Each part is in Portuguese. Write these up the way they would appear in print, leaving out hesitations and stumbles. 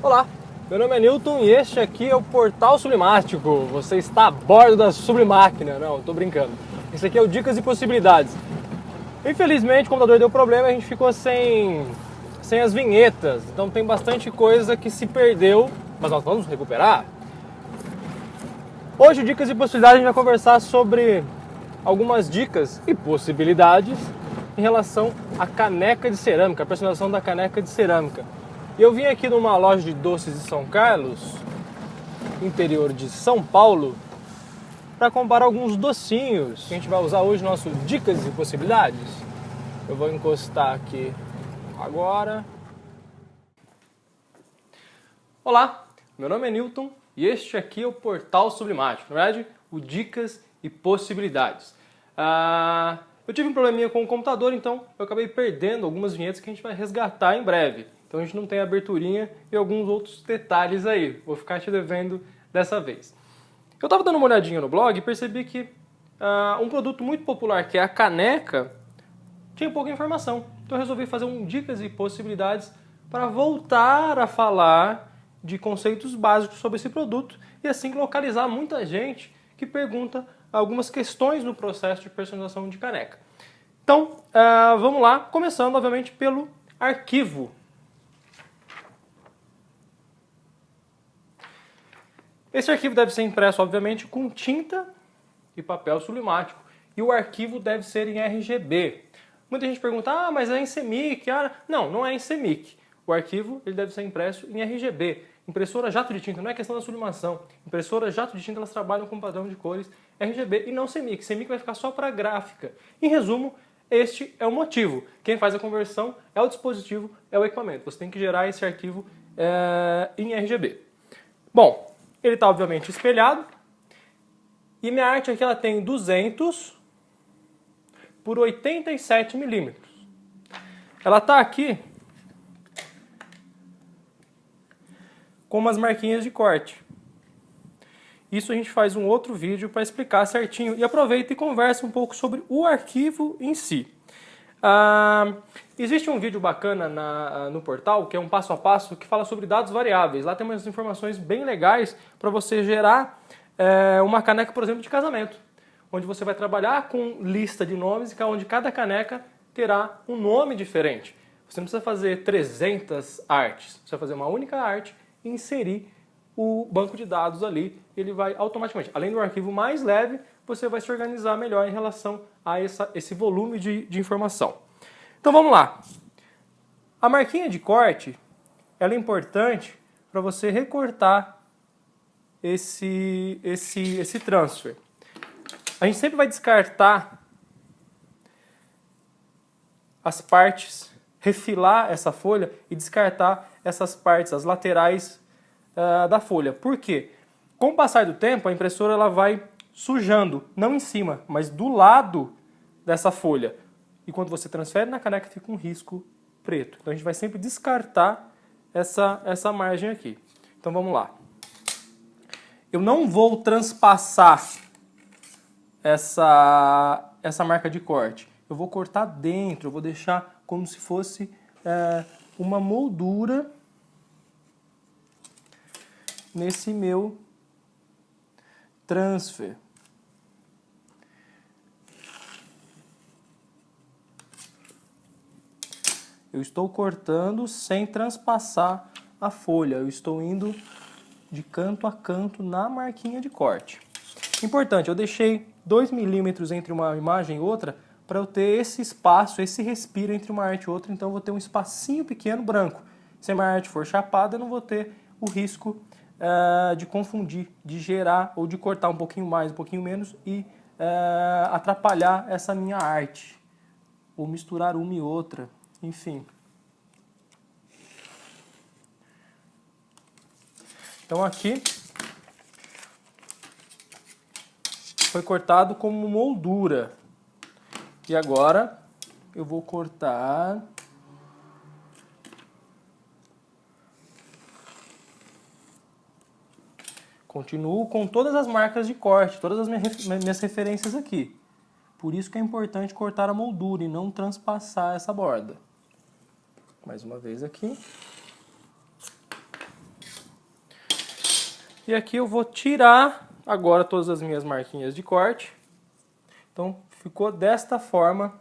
Olá, meu nome é Newton e este aqui é o Portal Sublimático. Você está a bordo da Sublimáquina. Não, tô brincando. Esse aqui é o Dicas e Possibilidades. Infelizmente o computador deu problema e a gente ficou sem as vinhetas. Então tem bastante coisa que se perdeu, mas nós vamos recuperar. Hoje, Dicas e Possibilidades, a gente vai conversar sobre algumas dicas e possibilidades em relação à caneca de cerâmica, a personalização da caneca de cerâmica. E eu vim aqui numa loja de doces de São Carlos, interior de São Paulo, para comprar alguns docinhos que a gente vai usar hoje no nosso Dicas e Possibilidades. Eu vou encostar aqui agora. Olá, meu nome é Newton e este aqui é o Portal Sublimático, na verdade, o Dicas e Possibilidades. Eu tive um probleminha com o computador, então eu acabei perdendo algumas vinhetas que a gente vai resgatar em breve. Então a gente não tem aberturinha e alguns outros detalhes aí. Vou ficar te devendo dessa vez. Eu estava dando uma olhadinha no blog e percebi que um produto muito popular, que é a caneca, tinha pouca informação. Então eu resolvi fazer um Dicas e Possibilidades para voltar a falar de conceitos básicos sobre esse produto e assim localizar muita gente que pergunta algumas questões no processo de personalização de caneca. Então, vamos lá, começando obviamente pelo arquivo. Esse arquivo deve ser impresso, obviamente, com tinta e papel sublimático. E o arquivo deve ser em RGB. Muita gente pergunta, mas é em CMYK? Não, não é em CMYK. O arquivo ele deve ser impresso em RGB. Impressora jato de tinta, não é questão da sublimação. Impressora jato de tinta, elas trabalham com padrão de cores RGB e não CMYK. CMYK vai ficar só para gráfica. Em resumo, este é o motivo. Quem faz a conversão é o dispositivo, é o equipamento. Você tem que gerar esse arquivo em RGB. Bom, ele está obviamente espelhado. E minha arte aqui ela tem 200 por 87 milímetros. Ela está aqui com umas marquinhas de corte. Isso a gente faz um outro vídeo para explicar certinho. E aproveita e conversa um pouco sobre o arquivo em si. Existe um vídeo bacana no portal, que é um passo a passo, que fala sobre dados variáveis. Lá tem umas informações bem legais para você gerar uma caneca, por exemplo, de casamento. Onde você vai trabalhar com lista de nomes, onde cada caneca terá um nome diferente. Você não precisa fazer 300 artes. Você vai fazer uma única arte e inserir o banco de dados ali. Ele vai automaticamente, além do arquivo mais leve, você vai se organizar melhor em relação a esse volume de informação. Então vamos lá. A marquinha de corte, ela é importante para você recortar esse transfer. A gente sempre vai descartar as partes, refilar essa folha e descartar essas partes, as laterais da folha. Por quê? Com o passar do tempo, a impressora ela vai sujando, não em cima, mas do lado dessa folha. E quando você transfere na caneca, fica um risco preto. Então a gente vai sempre descartar essa margem aqui. Então vamos lá. Eu não vou transpassar essa marca de corte. Eu vou cortar dentro, eu vou deixar como se fosse uma moldura nesse meu transfer. Eu estou cortando sem transpassar a folha. Eu estou indo de canto a canto na marquinha de corte. Importante, eu deixei 2 milímetros entre uma imagem e outra para eu ter esse espaço, esse respiro entre uma arte e outra. Então eu vou ter um espacinho pequeno branco. Se a minha arte for chapada, eu não vou ter o risco de confundir, de gerar ou de cortar um pouquinho mais, um pouquinho menos e atrapalhar essa minha arte. Ou misturar uma e outra, enfim. Então aqui foi cortado como moldura. E agora eu vou cortar continuo com todas as marcas de corte, todas as minhas referências aqui. Por isso que é importante cortar a moldura e não transpassar essa borda. Mais uma vez aqui. E aqui eu vou tirar agora todas as minhas marquinhas de corte. Então ficou desta forma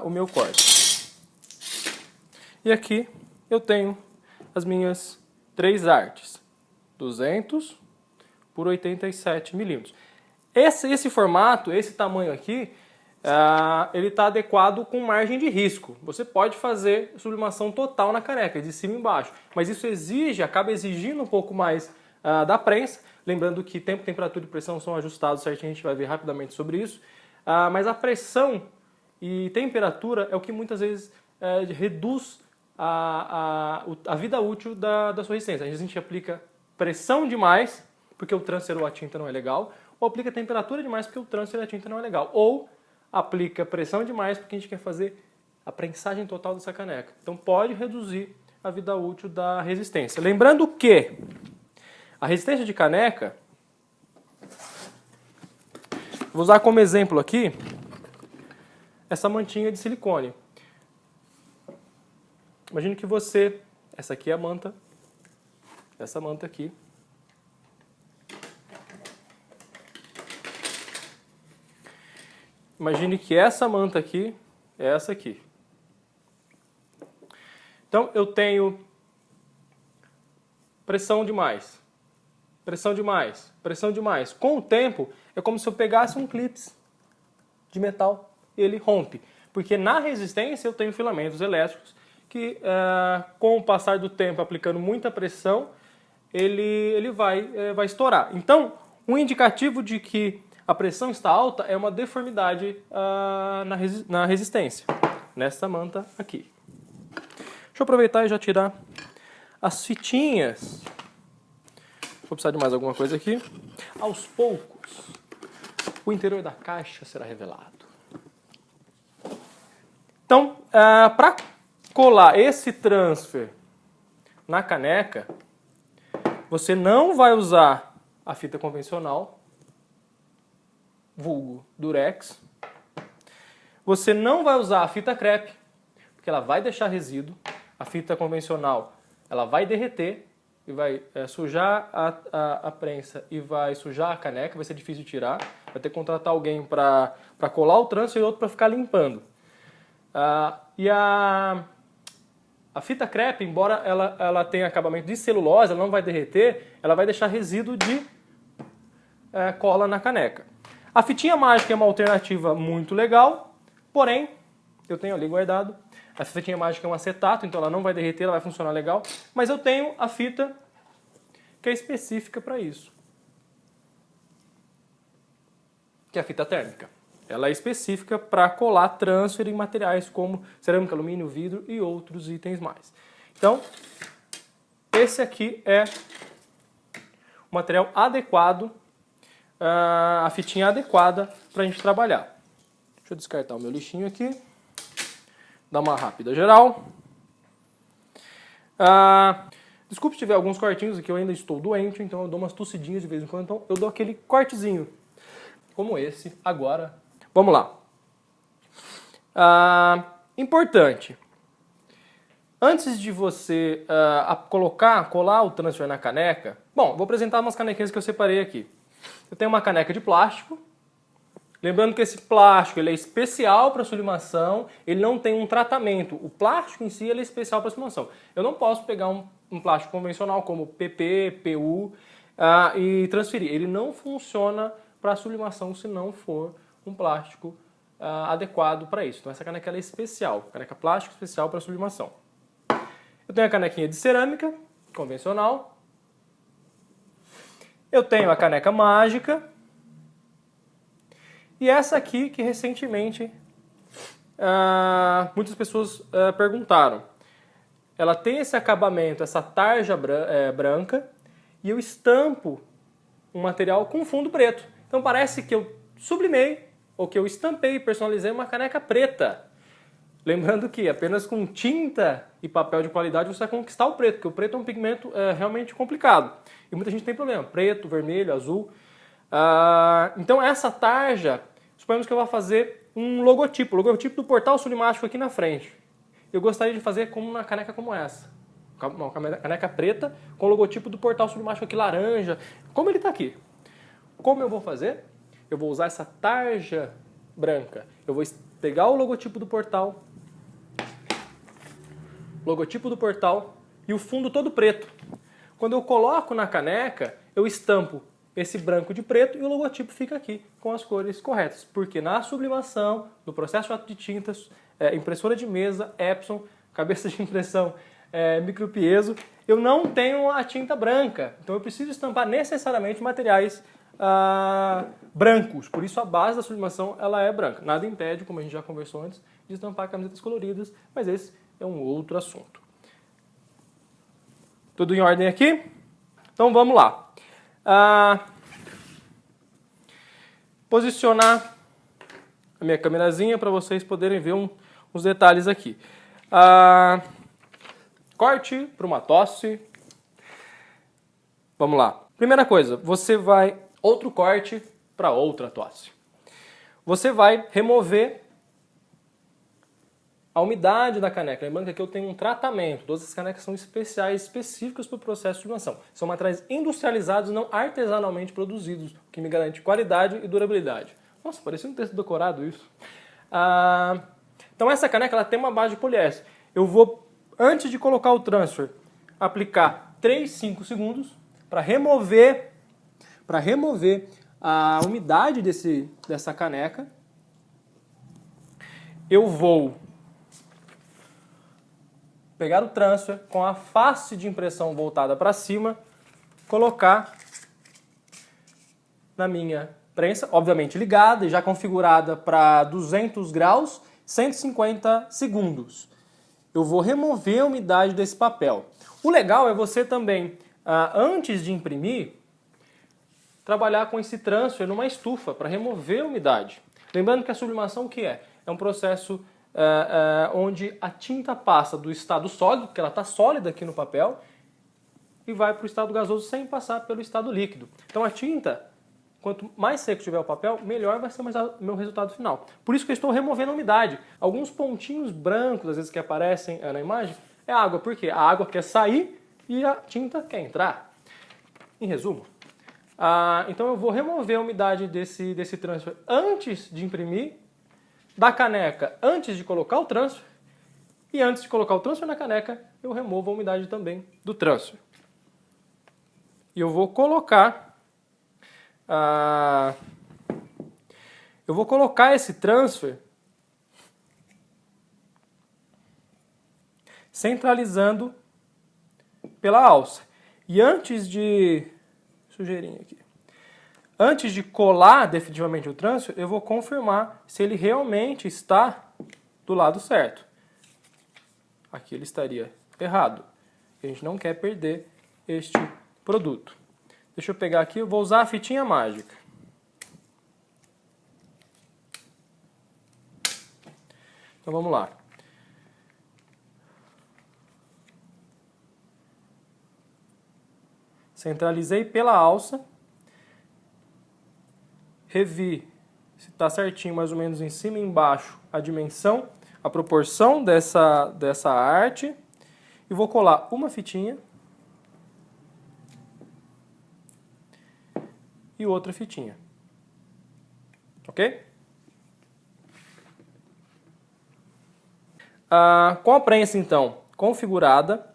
o meu corte. E aqui eu tenho as minhas 3 artes. 200 por 87 milímetros. Esse formato, esse tamanho aqui, ele está adequado com margem de risco. Você pode fazer sublimação total na caneca, de cima e embaixo. Mas isso acaba exigindo um pouco mais da prensa. Lembrando que tempo, temperatura e pressão são ajustados certinho, a gente vai ver rapidamente sobre isso. Mas a pressão e temperatura é o que muitas vezes reduz a vida útil da sua resistência. A gente aplica pressão demais, porque o transfer ou a tinta não é legal, ou aplica temperatura demais, porque o transfer e a tinta não é legal, ou aplica pressão demais, porque a gente quer fazer a prensagem total dessa caneca. Então pode reduzir a vida útil da resistência. Lembrando que a resistência de caneca, vou usar como exemplo aqui essa mantinha de silicone. Imagine que essa aqui é a manta, essa manta aqui. Imagine que essa manta aqui é essa aqui. Então eu tenho pressão demais, pressão demais, pressão demais. Com o tempo é como se eu pegasse um clips de metal e ele rompe. Porque na resistência eu tenho filamentos elétricos que com o passar do tempo, aplicando muita pressão, ele vai estourar. Então, um indicativo de que a pressão está alta é uma deformidade na resistência, nessa manta aqui. Deixa eu aproveitar e já tirar as fitinhas. Vou precisar de mais alguma coisa aqui. Aos poucos, o interior da caixa será revelado. Então, para colar esse transfer na caneca, você não vai usar a fita convencional, vulgo Durex. Você não vai usar a fita crepe, porque ela vai deixar resíduo. A fita convencional, ela vai derreter e vai sujar a prensa e vai sujar a caneca, vai ser difícil de tirar. Vai ter que contratar alguém para colar o transfer e outro para ficar limpando. E a fita crepe, embora ela tenha acabamento de celulose, ela não vai derreter, ela vai deixar resíduo de cola na caneca. A fitinha mágica é uma alternativa muito legal, porém, eu tenho ali guardado. A fitinha mágica é um acetato, então ela não vai derreter, ela vai funcionar legal. Mas eu tenho a fita que é específica para isso, que é a fita térmica. Ela é específica para colar transfer em materiais como cerâmica, alumínio, vidro e outros itens mais. Então, esse aqui é o material adequado, a fitinha adequada para a gente trabalhar. Deixa eu descartar o meu lixinho aqui. Dar uma rápida geral. Desculpe se tiver alguns cortinhos aqui, eu ainda estou doente, então eu dou umas tossidinhas de vez em quando, então eu dou aquele cortezinho, como esse agora. Vamos lá. Importante. Antes de você colar o transfer na caneca, bom, vou apresentar umas canequinhas que eu separei aqui. Eu tenho uma caneca de plástico. Lembrando que esse plástico ele é especial para sublimação, ele não tem um tratamento. O plástico em si ele é especial para sublimação. Eu não posso pegar um plástico convencional como PP, PU e transferir. Ele não funciona para sublimação se não for um plástico adequado para isso. Então essa caneca ela é especial, caneca plástica especial para sublimação. Eu tenho a canequinha de cerâmica, convencional. Eu tenho a caneca mágica. E essa aqui que recentemente muitas pessoas perguntaram. Ela tem esse acabamento, essa tarja branca, e eu estampo um material com fundo preto. Então parece que eu sublimei, ou que eu estampei e personalizei uma caneca preta. Lembrando que apenas com tinta e papel de qualidade você vai conquistar o preto, porque o preto é um pigmento realmente complicado. E muita gente tem problema, preto, vermelho, azul. Então essa tarja, suponhamos que eu vou fazer um logotipo do portal sublimático aqui na frente. Eu gostaria de fazer como uma caneca como essa. uma caneca preta com o logotipo do Portal Submágico aqui laranja, como ele está aqui. Como eu vou fazer? Eu vou usar essa tarja branca. Eu vou pegar o logotipo do portal e o fundo todo preto. Quando eu coloco na caneca, eu estampo esse branco de preto e o logotipo fica aqui com as cores corretas. Porque na sublimação, no processo de ato de tintas, impressora de mesa, Epson, cabeça de impressão, micropiezo, eu não tenho a tinta branca. Então eu preciso estampar necessariamente materiais brancos. Por isso a base da sublimação ela é branca. Nada impede, como a gente já conversou antes, de estampar camisetas coloridas, mas esse é um outro assunto. Tudo em ordem aqui? Então vamos lá. Posicionar a minha câmerazinha para vocês poderem ver uns detalhes aqui. Corte para uma tosse. Vamos lá. Primeira coisa, outro corte para outra tosse. Você vai remover a umidade da caneca. Lembrando que aqui eu tenho um tratamento. Todas as canecas são especiais, específicas para o processo de sublimação. São materiais industrializados, não artesanalmente produzidos, o que me garante qualidade e durabilidade. Nossa, parecia um texto decorado isso. Então essa caneca ela tem uma base de poliéster. Eu vou, antes de colocar o transfer, aplicar 3, 5 segundos para remover a umidade dessa caneca. Eu vou pegar o transfer com a face de impressão voltada para cima, colocar na minha prensa, obviamente ligada e já configurada para 200 graus, 150 segundos. Eu vou remover a umidade desse papel. O legal é você também, antes de imprimir, trabalhar com esse transfer numa estufa para remover a umidade. Lembrando que a sublimação o que é? É um processo onde a tinta passa do estado sólido, porque ela está sólida aqui no papel, e vai para o estado gasoso sem passar pelo estado líquido. Então a tinta, quanto mais seco tiver o papel, melhor vai ser o meu resultado final. Por isso que eu estou removendo a umidade. Alguns pontinhos brancos, às vezes, que aparecem na imagem, é água. Por quê? A água quer sair e a tinta quer entrar. Em resumo, então eu vou remover a umidade desse transfer antes de imprimir, da caneca antes de colocar o transfer, e antes de colocar o transfer na caneca, eu removo a umidade também do transfer. E eu vou colocar esse transfer centralizando pela alça. E antes de... sujeirinha aqui. Antes de colar definitivamente o transfer, eu vou confirmar se ele realmente está do lado certo. Aqui ele estaria errado. A gente não quer perder este produto. Deixa eu pegar aqui, eu vou usar a fitinha mágica. Então vamos lá. Centralizei pela alça. Revi se está certinho, mais ou menos em cima e embaixo, a dimensão, a proporção dessa arte. E vou colar uma fitinha e outra fitinha. Ok? Com a prensa, então, configurada,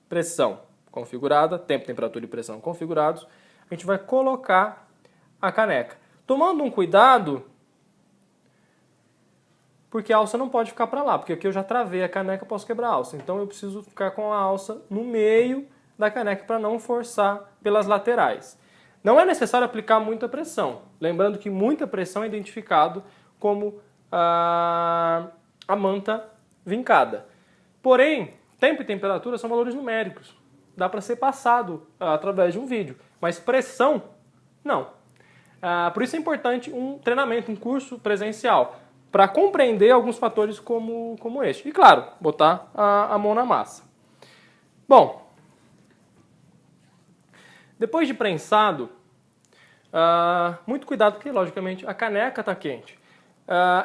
pressão configurada, tempo, temperatura e pressão configurados, a gente vai colocar a caneca. Tomando um cuidado, porque a alça não pode ficar para lá, porque aqui eu já travei a caneca, posso quebrar a alça. Então eu preciso ficar com a alça no meio da caneca para não forçar pelas laterais. Não é necessário aplicar muita pressão. Lembrando que muita pressão é identificado como a manta vincada. Porém, tempo e temperatura são valores numéricos. Dá para ser passado através de um vídeo. Mas pressão, não. Por isso é importante um treinamento, um curso presencial, para compreender alguns fatores como este. E claro, botar a mão na massa. Bom, depois de prensado, muito cuidado porque, logicamente, a caneca está quente.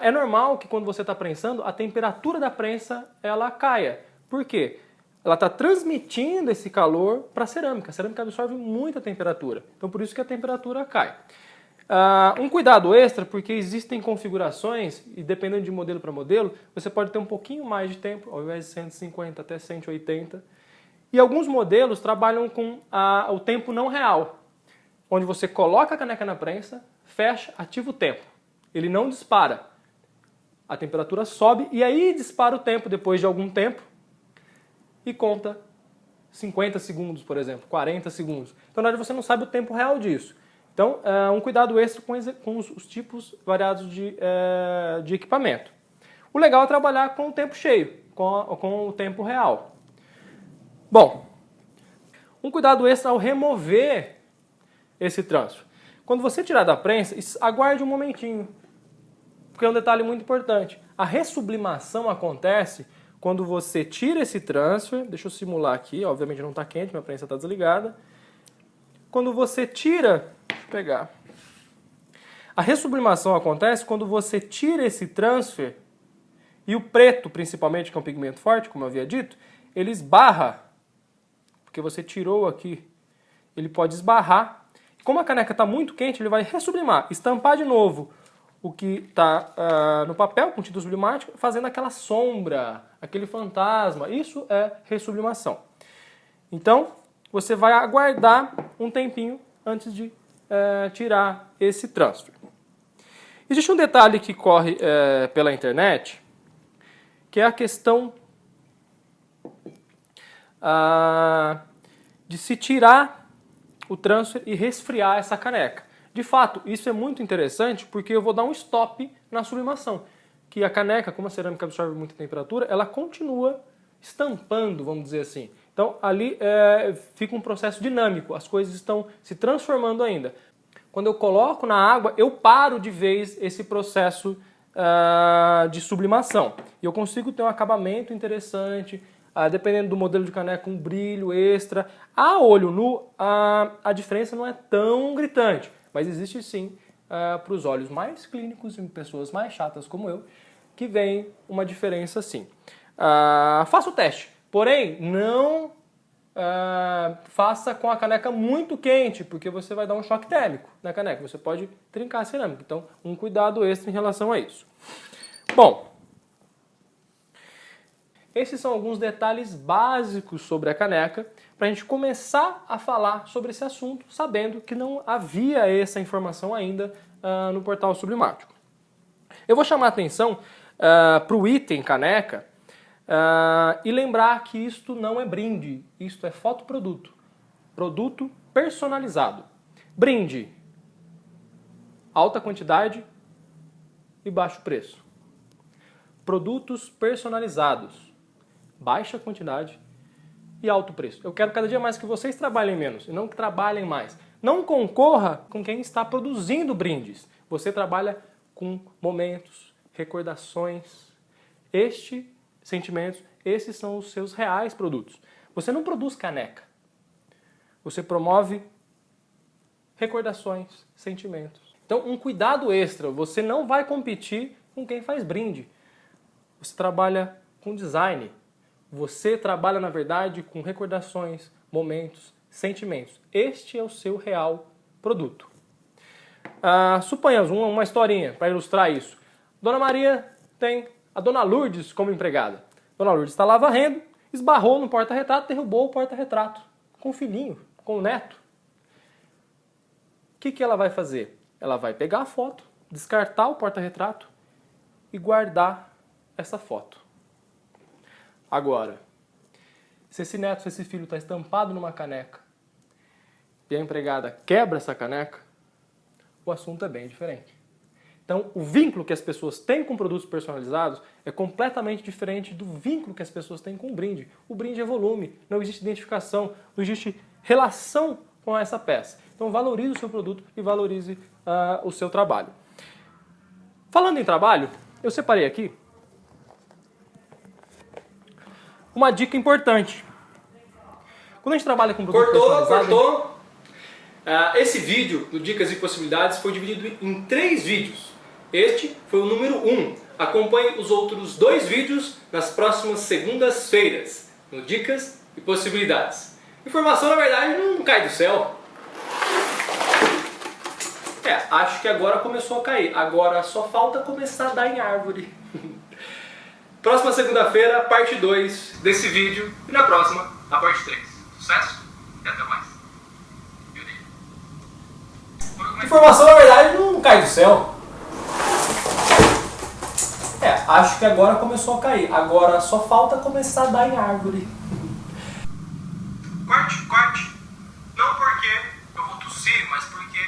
É normal que quando você está prensando, a temperatura da prensa ela caia. Por quê? ela está transmitindo esse calor para a cerâmica. A cerâmica absorve muita temperatura, então por isso que a temperatura cai. Um cuidado extra, porque existem configurações, e dependendo de modelo para modelo, você pode ter um pouquinho mais de tempo, ao invés de 150 até 180. E alguns modelos trabalham com o tempo não real, onde você coloca a caneca na prensa, fecha, ativa o tempo. Ele não dispara. A temperatura sobe e aí dispara o tempo depois de algum tempo e conta 50 segundos, por exemplo, 40 segundos. Então, na verdade, você não sabe o tempo real disso. Então, um cuidado extra com os tipos variados de equipamento. O legal é trabalhar com o tempo cheio, com o tempo real. Bom, um cuidado extra ao remover esse transfer. Quando você tirar da prensa, aguarde um momentinho, porque é um detalhe muito importante. A ressublimação acontece quando você tira esse transfer, deixa eu simular aqui, obviamente não está quente, minha prensa está desligada. Quando você tira, deixa eu pegar. A ressublimação acontece quando você tira esse transfer e o preto, principalmente, que é um pigmento forte, como eu havia dito, ele esbarra, porque você tirou aqui, ele pode esbarrar. Como a caneca está muito quente, ele vai ressublimar, estampar de novo o que está no papel com tinta sublimática, fazendo aquela sombra, aquele fantasma. Isso é ressublimação. Então, você vai aguardar um tempinho antes de tirar esse transfer. Existe um detalhe que corre pela internet, que é a questão de se tirar o transfer e resfriar essa caneca. De fato, isso é muito interessante porque eu vou dar um stop na sublimação. Que a caneca, como a cerâmica absorve muita temperatura, ela continua estampando, vamos dizer assim. Então ali fica um processo dinâmico, as coisas estão se transformando ainda. Quando eu coloco na água, eu paro de vez esse processo de sublimação. E eu consigo ter um acabamento interessante, dependendo do modelo de caneca, um brilho extra. A olho nu, a diferença não é tão gritante. Mas existe sim, para os olhos mais clínicos e pessoas mais chatas como eu, que vem uma diferença sim. Faça o teste, porém não faça com a caneca muito quente, porque você vai dar um choque térmico na caneca, você pode trincar a cerâmica. Então, um cuidado extra em relação a isso. Bom, esses são alguns detalhes básicos sobre a caneca, para a gente começar a falar sobre esse assunto, sabendo que não havia essa informação ainda no portal Sublimático. Eu vou chamar a atenção para o item caneca e lembrar que isto não é brinde, isto é fotoproduto, produto personalizado. Brinde, alta quantidade e baixo preço. Produtos personalizados, baixa quantidade e alto preço. Eu quero cada dia mais que vocês trabalhem menos e não que trabalhem mais. Não concorra com quem está produzindo brindes. Você trabalha com momentos, recordações, sentimentos, esses são os seus reais produtos. Você não produz caneca. Você promove recordações, sentimentos. Então, um cuidado extra. Você não vai competir com quem faz brinde. Você trabalha com design. Você trabalha, na verdade, com recordações, momentos, sentimentos. Este é o seu real produto. Suponhamos uma historinha para ilustrar isso. Dona Maria tem a Dona Lourdes como empregada. Dona Lourdes está lá varrendo, esbarrou no porta-retrato, derrubou o porta-retrato com o filhinho, com o neto. O que ela vai fazer? Ela vai pegar a foto, descartar o porta-retrato e guardar essa foto. Agora, se esse neto, se esse filho está estampado numa caneca e a empregada quebra essa caneca, o assunto é bem diferente. Então, o vínculo que as pessoas têm com produtos personalizados é completamente diferente do vínculo que as pessoas têm com o brinde. O brinde é volume, não existe identificação, não existe relação com essa peça. Então, valorize o seu produto e valorize o seu trabalho. Falando em trabalho, eu separei aqui uma dica importante. Quando a gente trabalha com produto personalizado... Esse vídeo do Dicas e Possibilidades foi dividido em 3 vídeos. Este foi o número 1. Acompanhe os outros 2 vídeos nas próximas segundas-feiras. no Dicas e Possibilidades. Informação, na verdade, não cai do céu. Acho que agora começou a cair. Agora só falta começar a dar em árvore. Próxima segunda-feira, parte 2 desse vídeo. E na próxima, a parte 3. Sucesso e até mais. Informação, na verdade, não cai do céu. Acho que agora começou a cair. Agora só falta começar a dar em árvore. Corte. Não porque eu vou tossir, mas porque